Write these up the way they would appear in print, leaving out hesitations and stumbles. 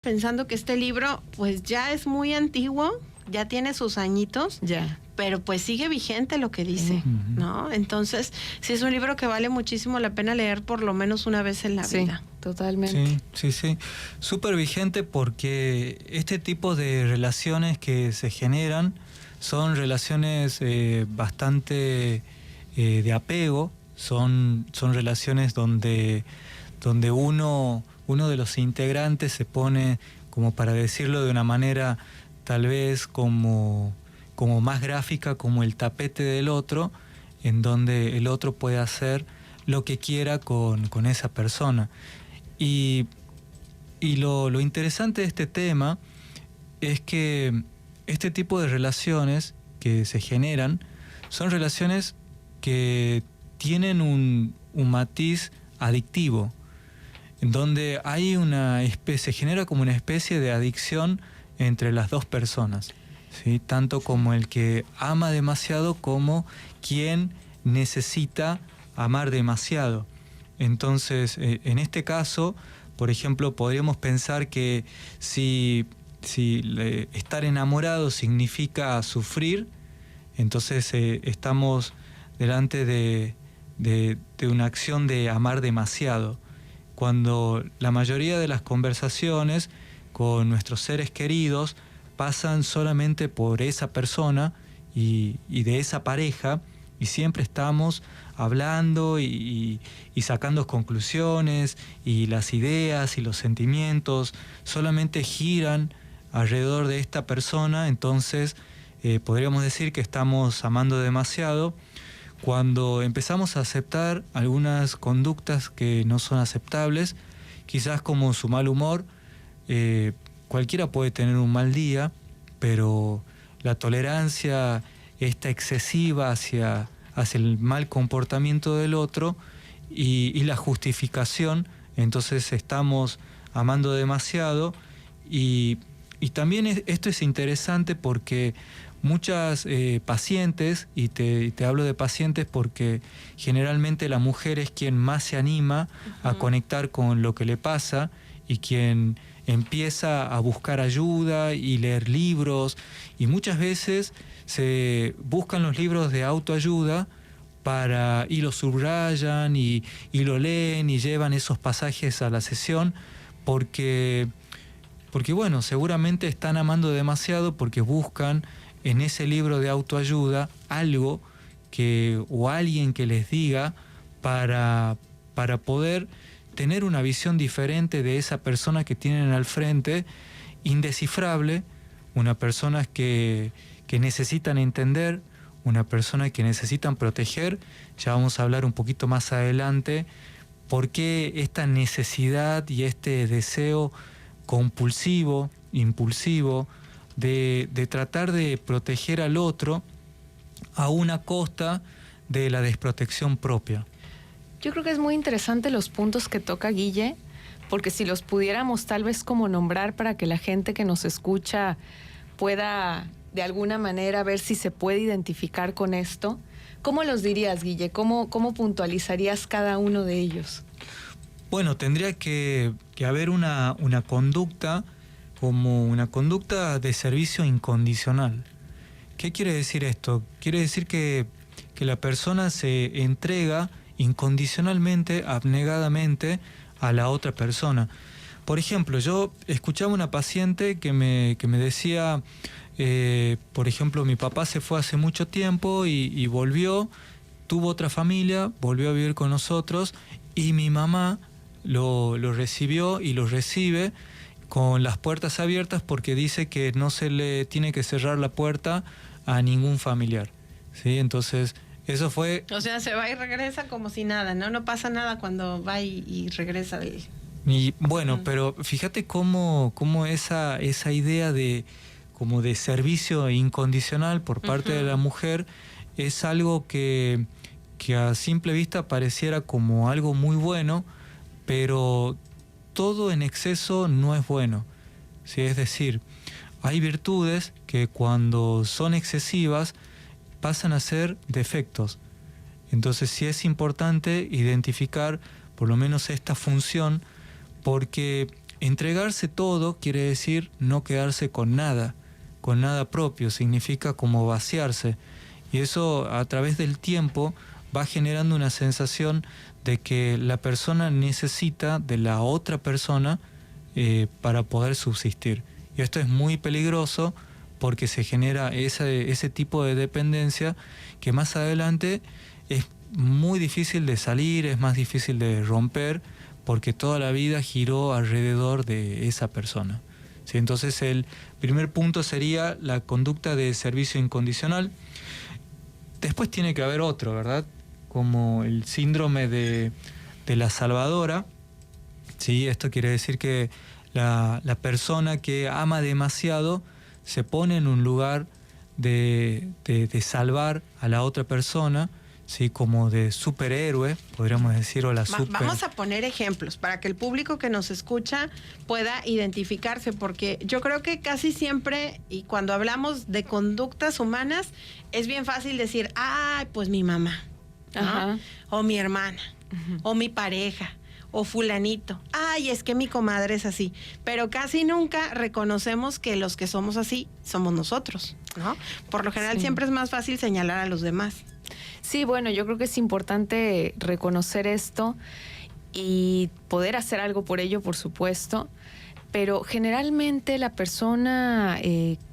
Pensando que este libro pues ya es muy antiguo, ya tiene sus añitos, pero pues sigue vigente lo que dice, ¿no? Entonces, sí es un libro que vale muchísimo la pena leer por lo menos una vez en la vida. Totalmente. Sí. Súper vigente porque este tipo de relaciones que se generan son relaciones bastante de apego, son relaciones donde uno de los integrantes se pone, como para decirlo de una manera tal vez como más gráfica, como el tapete del otro, en donde el otro puede hacer lo que quiera con esa persona. Y lo interesante de este tema es que este tipo de relaciones que se generan son relaciones que tienen un matiz adictivo, en donde hay se genera como una especie de adicción entre las dos personas, ¿sí? Tanto como el que ama demasiado como quien necesita amar demasiado. Entonces, en este caso, por ejemplo, podríamos pensar que si estar enamorado significa sufrir, entonces estamos delante de una acción de amar demasiado. Cuando la mayoría de las conversaciones con nuestros seres queridos pasan solamente por esa persona y de esa pareja, y siempre estamos hablando y sacando conclusiones, y las ideas y los sentimientos solamente giran alrededor de esta persona, entonces podríamos decir que estamos amando demasiado. Cuando empezamos a aceptar algunas conductas que no son aceptables, quizás como su mal humor, cualquiera puede tener un mal día, pero la tolerancia esta excesiva hacia el mal comportamiento del otro y la justificación, entonces estamos amando demasiado. Y también esto es interesante porque muchas pacientes, y te hablo de pacientes porque generalmente la mujer es quien más se anima a conectar con lo que le pasa y quien empieza a buscar ayuda y leer libros, y muchas veces se buscan los libros de autoayuda y lo subrayan y lo leen y llevan esos pasajes a la sesión porque bueno, seguramente están amando demasiado porque buscan en ese libro de autoayuda algo o alguien que les diga para poder tener una visión diferente de esa persona que tienen al frente, indescifrable, una persona que necesitan entender, una persona que necesitan proteger. Ya vamos a hablar un poquito más adelante por qué esta necesidad y este deseo compulsivo, impulsivo, de tratar de proteger al otro a una costa de la desprotección propia. Yo creo que es muy interesante los puntos que toca Guille, porque si los pudiéramos tal vez como nombrar para que la gente que nos escucha pueda de alguna manera ver si se puede identificar con esto, ¿cómo los dirías, Guille? ¿Cómo puntualizarías cada uno de ellos? Bueno, tendría que haber una conducta como una conducta de servicio incondicional. ¿Qué quiere decir esto? Quiere decir que la persona se entrega incondicionalmente, abnegadamente a la otra persona. Por ejemplo, yo escuchaba una paciente que me decía, por ejemplo, mi papá se fue hace mucho tiempo y volvió, tuvo otra familia, volvió a vivir con nosotros, y mi mamá lo recibió y lo recibe con las puertas abiertas porque dice que no se le tiene que cerrar la puerta a ningún familiar, ¿sí? Entonces, eso fue... O sea, se va y regresa como si nada, ¿no? No pasa nada cuando va y regresa de... Y bueno, pero fíjate cómo esa idea como de servicio incondicional por parte de la mujer es algo que a simple vista pareciera como algo muy bueno, pero todo en exceso no es bueno, ¿sí? Es decir, hay virtudes que cuando son excesivas pasan a ser defectos. Entonces sí es importante identificar por lo menos esta función, porque entregarse todo quiere decir no quedarse con nada propio, significa como vaciarse. Y eso a través del tiempo va generando una sensación de que la persona necesita de la otra persona para poder subsistir. Y esto es muy peligroso porque se genera ese tipo de dependencia que más adelante es muy difícil de salir, es más difícil de romper, porque toda la vida giró alrededor de esa persona. ¿Sí? Entonces el primer punto sería la conducta de servicio incondicional. Después tiene que haber otro, ¿verdad? Como el síndrome de la salvadora. ¿Sí? Esto quiere decir que la persona que ama demasiado se pone en un lugar de salvar a la otra persona, ¿sí? Como de superhéroe, podríamos decir, o la Vamos a poner ejemplos para que el público que nos escucha pueda identificarse, porque yo creo que casi siempre, y cuando hablamos de conductas humanas, es bien fácil decir, ay, pues mi mamá, ¿no? Ajá. O mi hermana, o mi pareja, o fulanito. Ay, es que mi comadre es así. Pero casi nunca reconocemos que los que somos así somos nosotros, ¿no? Por lo general siempre es más fácil señalar a los demás. Sí, bueno, yo creo que es importante reconocer esto y poder hacer algo por ello, por supuesto, pero generalmente la persona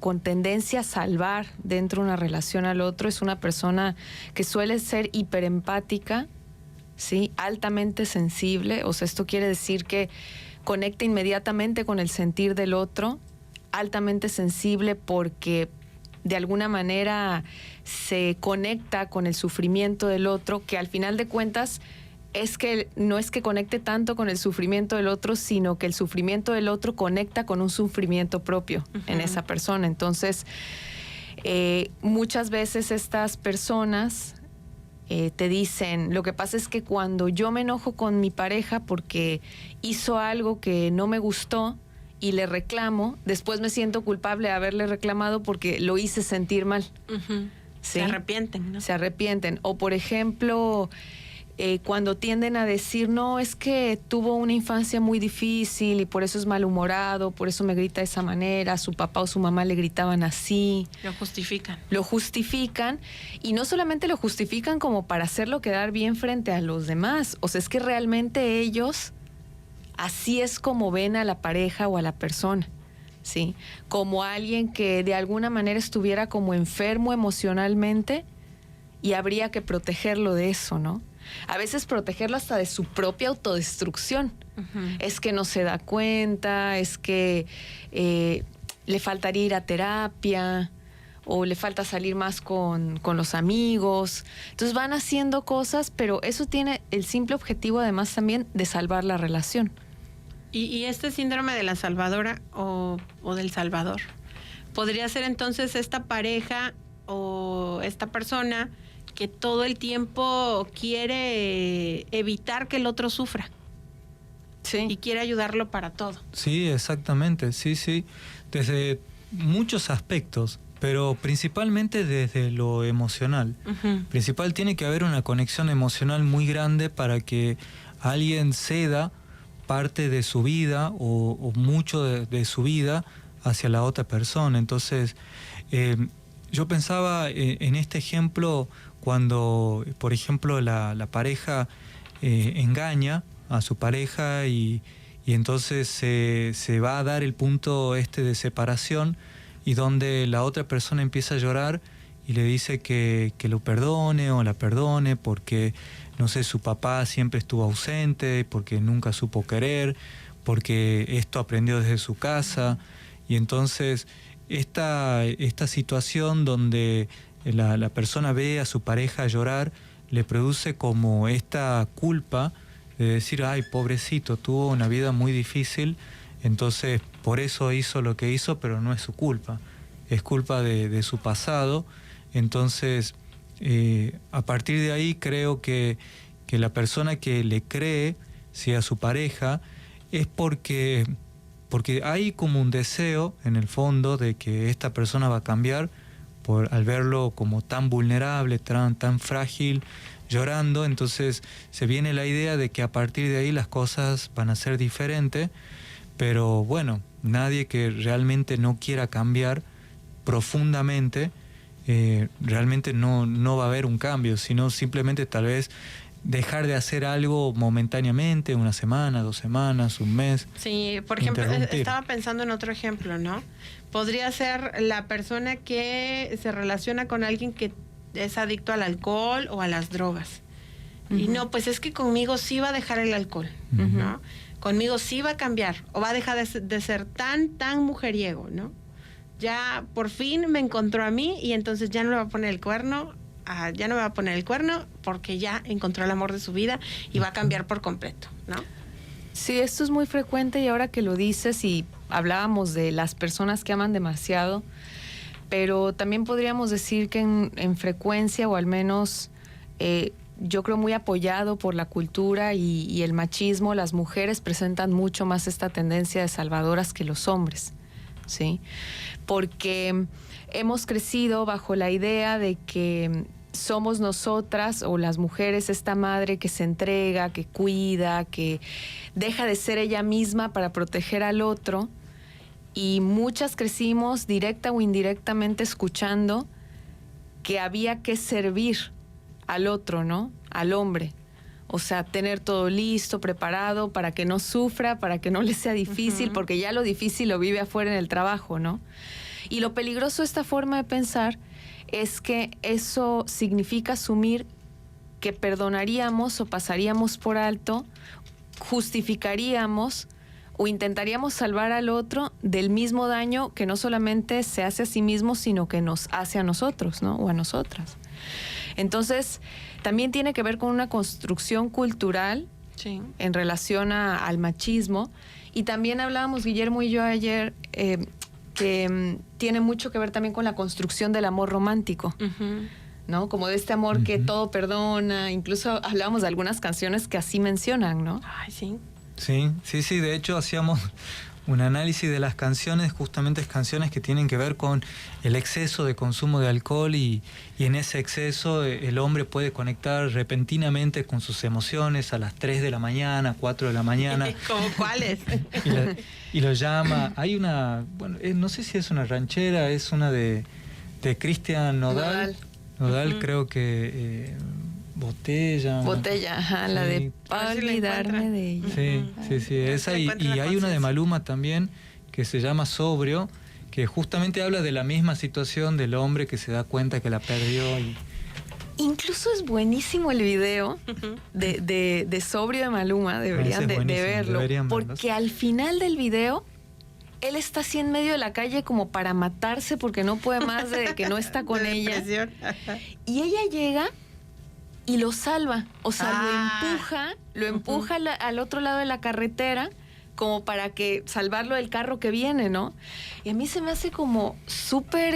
con tendencia a salvar dentro de una relación al otro es una persona que suele ser hiperempática, ¿sí? Altamente sensible, o sea, esto quiere decir que conecta inmediatamente con el sentir del otro, altamente sensible porque de alguna manera se conecta con el sufrimiento del otro, que al final de cuentas es que no es que conecte tanto con el sufrimiento del otro, sino que el sufrimiento del otro conecta con un sufrimiento propio en esa persona. Entonces, muchas veces estas personas te dicen, lo que pasa es que cuando yo me enojo con mi pareja porque hizo algo que no me gustó, y le reclamo, después me siento culpable de haberle reclamado porque lo hice sentir mal. ¿Sí? Se arrepienten, ¿no? Se arrepienten. O, por ejemplo, cuando tienden a decir, no, es que tuvo una infancia muy difícil y por eso es malhumorado, por eso me grita de esa manera, su papá o su mamá le gritaban así. Lo justifican. Lo justifican, y no solamente lo justifican como para hacerlo quedar bien frente a los demás, o sea, es que realmente ellos así es como ven a la pareja o a la persona, ¿sí? Como alguien que de alguna manera estuviera como enfermo emocionalmente y habría que protegerlo de eso, ¿no? A veces protegerlo hasta de su propia autodestrucción. Es que no se da cuenta, es que le faltaría ir a terapia o le falta salir más con los amigos. Entonces van haciendo cosas, pero eso tiene el simple objetivo además también de salvar la relación. Y este síndrome de la salvadora o del salvador, ¿podría ser entonces esta pareja o esta persona que todo el tiempo quiere evitar que el otro sufra? Sí. Y quiere ayudarlo para todo. Sí, exactamente, sí. Desde muchos aspectos, pero principalmente desde lo emocional. Principal, tiene que haber una conexión emocional muy grande para que alguien ceda parte de su vida o mucho de su vida hacia la otra persona. Entonces, yo pensaba en este ejemplo cuando, por ejemplo, la pareja engaña a su pareja y entonces se va a dar el punto de separación, y donde la otra persona empieza a llorar y le dice que lo perdone o la perdone porque, no sé, su papá siempre estuvo ausente, porque nunca supo querer, porque esto aprendió desde su casa. Y entonces esta situación donde la persona ve a su pareja llorar le produce como esta culpa de decir, ay, pobrecito, tuvo una vida muy difícil, entonces por eso hizo lo que hizo, pero no es su culpa, es culpa de su pasado. Entonces, a partir de ahí creo que la persona que le cree, ¿sí?, a su pareja, es porque hay como un deseo en el fondo de que esta persona va a cambiar al verlo como tan vulnerable, tan frágil, llorando. Entonces se viene la idea de que a partir de ahí las cosas van a ser diferentes, pero bueno, nadie que realmente no quiera cambiar profundamente, realmente no va a haber un cambio, sino simplemente tal vez dejar de hacer algo momentáneamente, una semana, 2 semanas, un mes. Sí, por ejemplo, estaba pensando en otro ejemplo, ¿no? Podría ser la persona que se relaciona con alguien que es adicto al alcohol o a las drogas. Y no, pues es que conmigo sí va a dejar el alcohol, ¿no? Conmigo sí va a cambiar, o va a dejar de ser tan mujeriego, ¿no? Ya por fin me encontró a mí y entonces ya no le va a poner el cuerno, ya no me va a poner el cuerno porque ya encontró el amor de su vida y va a cambiar por completo, ¿no? Sí, esto es muy frecuente y ahora que lo dices y hablábamos de las personas que aman demasiado, pero también podríamos decir que en frecuencia, o al menos yo creo muy apoyado por la cultura y el machismo, las mujeres presentan mucho más esta tendencia de salvadoras que los hombres, ¿sí? Porque hemos crecido bajo la idea de que somos nosotras o las mujeres esta madre que se entrega, que cuida, que deja de ser ella misma para proteger al otro, y muchas crecimos directa o indirectamente escuchando que había que servir al otro, ¿no? Al hombre. O sea, tener todo listo, preparado para que no sufra, para que no le sea difícil, porque ya lo difícil lo vive afuera en el trabajo, ¿no? Y lo peligroso de esta forma de pensar es que eso significa asumir que perdonaríamos o pasaríamos por alto, justificaríamos o intentaríamos salvar al otro del mismo daño que no solamente se hace a sí mismo, sino que nos hace a nosotros, ¿no? O a nosotras. Entonces, también tiene que ver con una construcción cultural, sí, en relación al machismo. Y también hablábamos, Guillermo y yo ayer, que tiene mucho que ver también con la construcción del amor romántico, ¿no? Como de este amor que todo perdona. Incluso hablábamos de algunas canciones que así mencionan, ¿no? Ay, sí. Sí, de hecho hacíamos un análisis de las canciones, justamente canciones que tienen que ver con el exceso de consumo de alcohol y en ese exceso el hombre puede conectar repentinamente con sus emociones a las 3 de la mañana, 4 de la mañana. ¿Cómo cuáles? Y lo llama. Hay una, bueno, no sé si es una ranchera, es una de Cristian Nodal. Nodal, creo que... Botella, ajá, sí, la de para olvidarme de ella. Sí, esa y hay una de Maluma también que se llama Sobrio, que justamente habla de la misma situación del hombre que se da cuenta que la perdió. Incluso es buenísimo el video de Sobrio de Maluma, deberían de verlo, porque al final del video él está así en medio de la calle como para matarse porque no puede más de que no está con ella. Y ella llega y lo salva, o sea, lo empuja al otro lado de la carretera como para que salvarlo del carro que viene, ¿no? Y a mí se me hace como súper,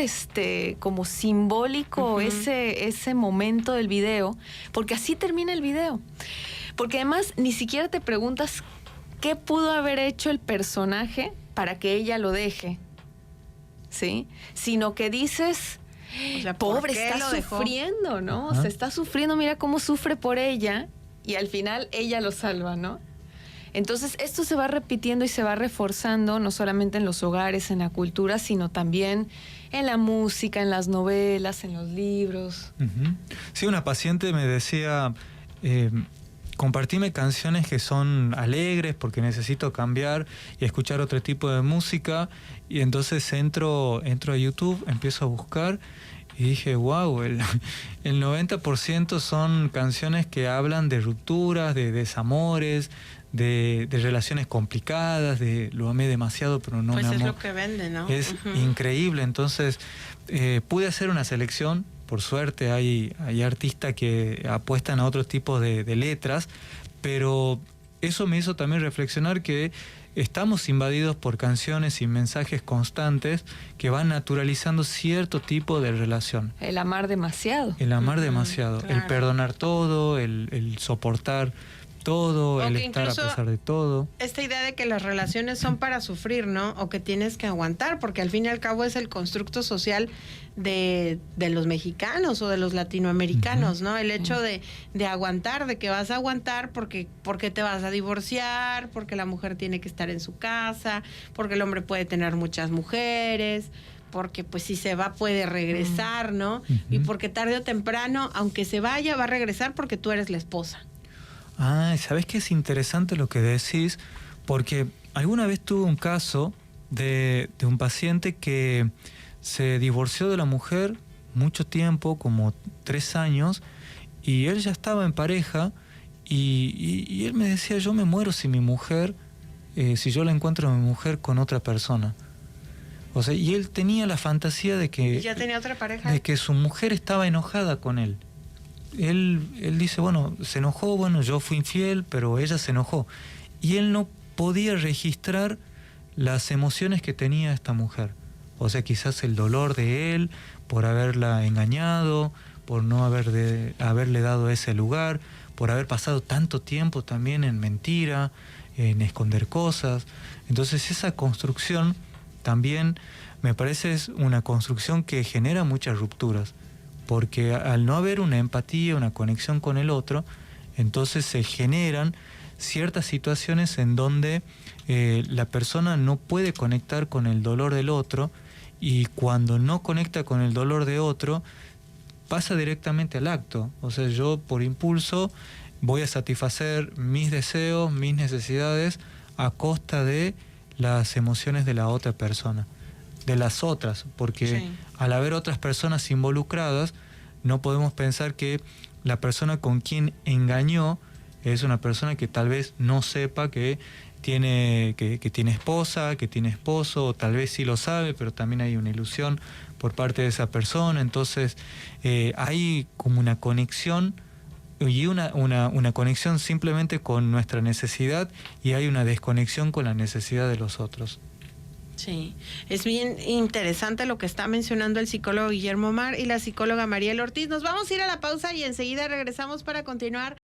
como simbólico ese momento del video, porque así termina el video. Porque además ni siquiera te preguntas qué pudo haber hecho el personaje para que ella lo deje, ¿sí? Sino que dices... O sea, pobre, está sufriendo, ¿no? O sea, está sufriendo, mira cómo sufre por ella y al final ella lo salva, ¿no? Entonces, esto se va repitiendo y se va reforzando no solamente en los hogares, en la cultura, sino también en la música, en las novelas, en los libros. Sí, una paciente me decía, compartime canciones que son alegres porque necesito cambiar y escuchar otro tipo de música. Y entonces entro a YouTube, empiezo a buscar y dije, wow, el 90% son canciones que hablan de rupturas, de desamores, de relaciones complicadas, de lo amé demasiado pero no me amó. Pues es lo que vende, ¿no? Es increíble. Entonces pude hacer una selección. Por suerte hay artistas que apuestan a otros tipos de letras, pero eso me hizo también reflexionar que estamos invadidos por canciones y mensajes constantes que van naturalizando cierto tipo de relación. El amar demasiado. El amar demasiado, claro. El perdonar todo, el soportar todo, O el que estar a incluso pesar de todo. esta idea de que las relaciones son para sufrir, ¿no? O que tienes que aguantar, porque al fin y al cabo es el constructo social de los mexicanos o de los latinoamericanos, ¿no? El hecho de aguantar, de que vas a aguantar porque te vas a divorciar, porque la mujer tiene que estar en su casa, porque el hombre puede tener muchas mujeres, porque pues si se va puede regresar, ¿no? Y porque tarde o temprano, aunque se vaya, va a regresar porque tú eres la esposa. Ah, ¿sabes qué es interesante lo que decís? Porque alguna vez tuve un caso de un paciente que se divorció de la mujer mucho tiempo, como 3 años, y él ya estaba en pareja, y él me decía, yo me muero si mi mujer, si yo la encuentro a mi mujer con otra persona. O sea, y él tenía la fantasía de que... ¿Ya tenía otra pareja? De que su mujer estaba enojada con él. Él dice, bueno, se enojó, bueno, yo fui infiel, pero ella se enojó. Y él no podía registrar las emociones que tenía esta mujer. O sea, quizás el dolor de él por haberla engañado, por no haberle dado ese lugar, por haber pasado tanto tiempo también en mentira, en esconder cosas. Entonces esa construcción también me parece es una construcción que genera muchas rupturas. Porque al no haber una empatía, una conexión con el otro, entonces se generan ciertas situaciones en donde la persona no puede conectar con el dolor del otro, y cuando no conecta con el dolor de otro, pasa directamente al acto. O sea, yo por impulso voy a satisfacer mis deseos, mis necesidades, a costa de las emociones de la otra persona, de las otras, porque sí, al haber otras personas involucradas, no podemos pensar que la persona con quien engañó es una persona que tal vez no sepa que tiene esposa, que tiene esposo, o tal vez sí lo sabe, pero también hay una ilusión por parte de esa persona. Entonces hay como una conexión, y una conexión simplemente con nuestra necesidad, y hay una desconexión con la necesidad de los otros. Sí, es bien interesante lo que está mencionando el psicólogo Guillermo Mar y la psicóloga Mariel Ortiz. Nos vamos a ir a la pausa y enseguida regresamos para continuar.